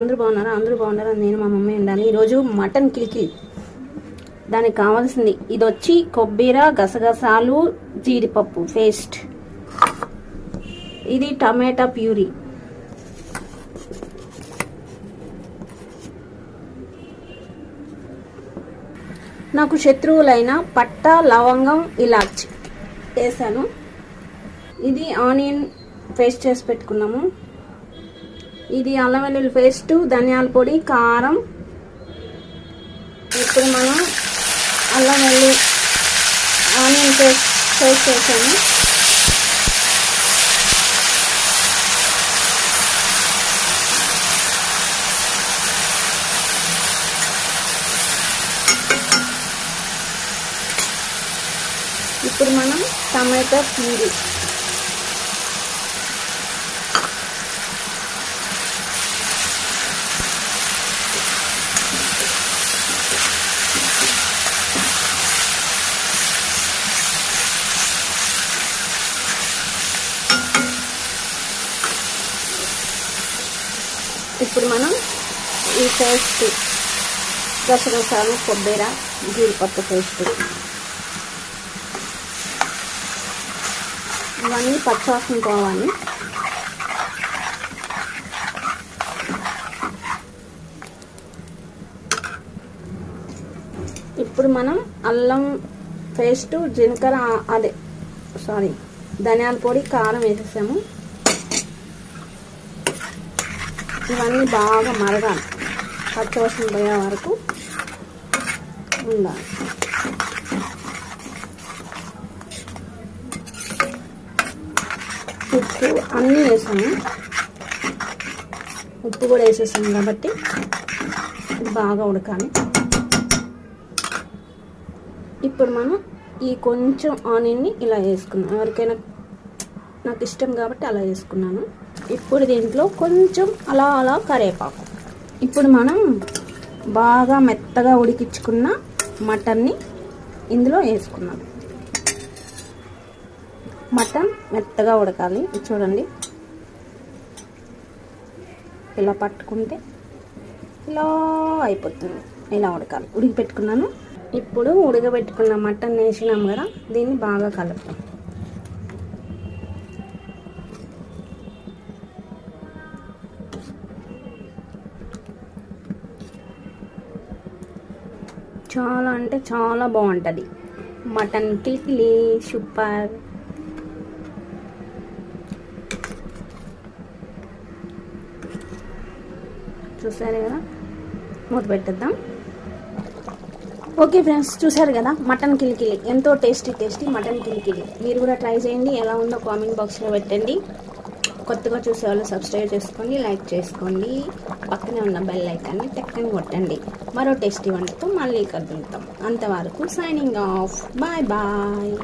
అందరూ బాగున్నారా? నేను మా మమ్మీ ఉండాలి. ఈరోజు మటన్ కిలికి దానికి కావాల్సింది ఇది వచ్చి కొబ్బరి, గసగసాలు, జీడిపప్పు పేస్ట్, ఇది టమాటా ప్యూరీ, నాకు శత్రువులైన పట్ట, లవంగం, ఇలాచి వేసాను. ఇది ఆనియన్ పేస్ట్ చేసి పెట్టుకున్నాము. ఇది అల్లం వెల్లుల్లి పేస్ట్, ధనియాల పొడి, కారం. ఇప్పుడు మనం అల్లం వెల్లుల్లి ఆనియన్ పేస్ట్ చేసాము. ఇప్పుడు మనం టమాటా ప్యూరీ, ఇప్పుడు మనం ఈ పేస్ట్ గసగసాలు, కొబ్బరి, జీడిపప్పు పేస్ట్ ఇవన్నీ పచ్చివాసన పోవాలి. ఇప్పుడు మనం అల్లం పేస్ట్, జీలకర్ర ధనియాల పొడి, కారం వేసేసాము. ఇవన్నీ బాగా మరగాలి, పచ్చివాసన పోయే వరకు ఉండాలి. ఉప్పు అన్నీ వేసాము, ఉప్పు కూడా వేసేసాము కాబట్టి ఇది బాగా ఉడకాలి. ఇప్పుడు మనం ఈ కొంచెం ఆనియన్ని ఇలా వేసుకున్నాం. ఎవరికైనా నాకు ఇష్టం కాబట్టి అలా వేసుకున్నాను. ఇప్పుడు దీంట్లో కొంచెం అలా కరివేపాకు. ఇప్పుడు మనం బాగా మెత్తగా ఉడికించుకున్న మటన్ని ఇందులో వేసుకున్నాం. మటన్ మెత్తగా ఉడకాలి. చూడండి, ఇలా పట్టుకుంటే ఇలా అయిపోతుంది. ఇలా ఉడకాలి. ఉడికిపెట్టుకున్నాను. ఇప్పుడు ఉడకబెట్టుకున్న మటన్ వేసినాం కదా, దీన్ని బాగా కలుపుతాం. చాలా అంటే చాలా బాగుంటుంది మటన్ కిలికి. సూపర్. చూసారు కదా, మూత పెట్టేద్దాం. ఓకే ఫ్రెండ్స్, చూసారు కదా మటన్ కిలికిలి, ఎంతో టేస్టీ మటన్ కిలికిలి. మీరు కూడా ట్రై చేయండి. ఎలా ఉందో కామెంట్ బాక్స్లో పెట్టండి. కొత్తగా చూసేవాళ్ళు సబ్స్క్రైబ్ చేసుకోండి, లైక్ చేసుకోండి. పక్కనే ఉన్న బెల్ ఐకాన్ని టక్కని కొట్టండి. మరో టేస్టీ వంటతో మళ్ళీ కలుద్దాం. అంతవరకు సైనింగ్ ఆఫ్. Bye bye.